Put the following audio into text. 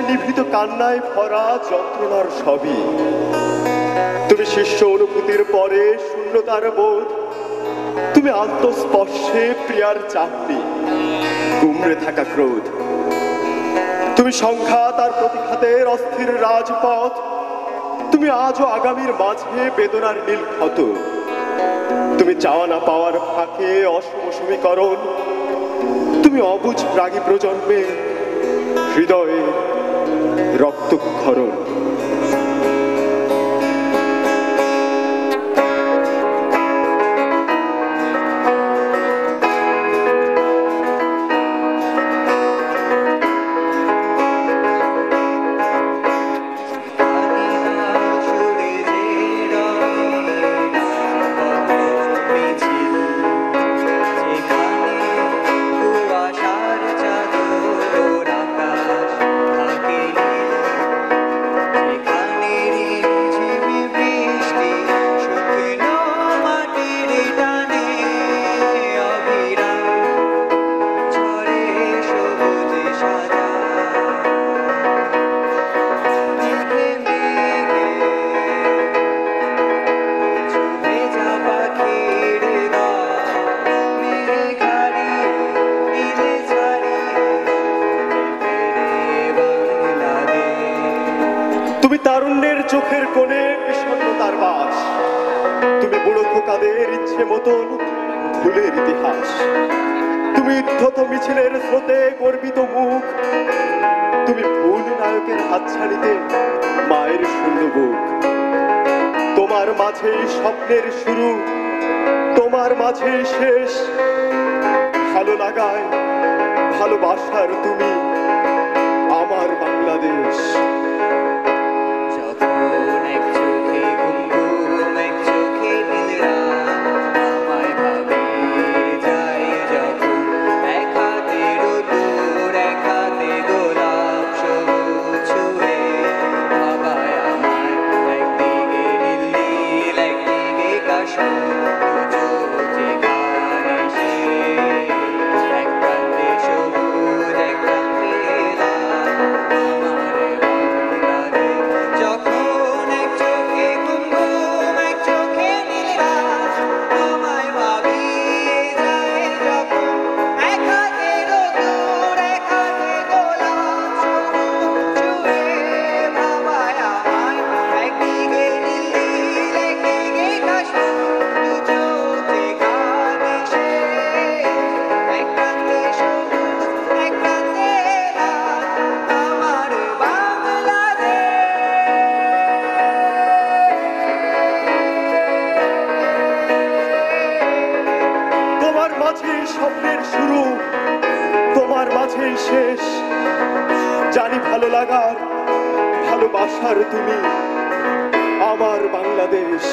নিভৃত কান্নায় ভরা যন্ত্রণার সবই। তুমি শিষ্য অনুভূতির পরে শূন্যতার বোধ, তুমি আত্মস্পর্শে প্রিয়ার চাহনি, গুমরে থাকা ক্রোধ। তুমি সংঘাত আর প্রতিঘাতের অস্থির রাজপথ, তুমি আজও আগামীর মাঝে বেদনার নীল ক্ষত। তুমি চাওয়া না পাওয়ার ফাঁকে অসম সমীকরণ, তুমি অবুঝ প্রাগী প্রজন্মে হৃদয়ে রক্তক্ষরণ। তুমি তারুণ্যের চোখের কোণে বিষণ্ণতার বাস, তুমি বুড়ো খোকাদের ইচ্ছে মতন ভুলের ইতিহাস। তুমি উদ্ধত মিছিলের স্রোতে গর্বিত মুখ, তুমি ভুল নায়কের হাতছানিতে মায়ের শূন্য বুক। তোমার মাঝেই স্বপ্নের শুরু, তোমার মাঝেই শেষ। ভালো লাগায় ভালোবাসার তুমি আমার বাংলাদেশ। স্বপ্নের শুরু, তোমার মাঝেই শেষ। জানি ভালো লাগার ভালোবাসার তুমি আমার বাংলাদেশ।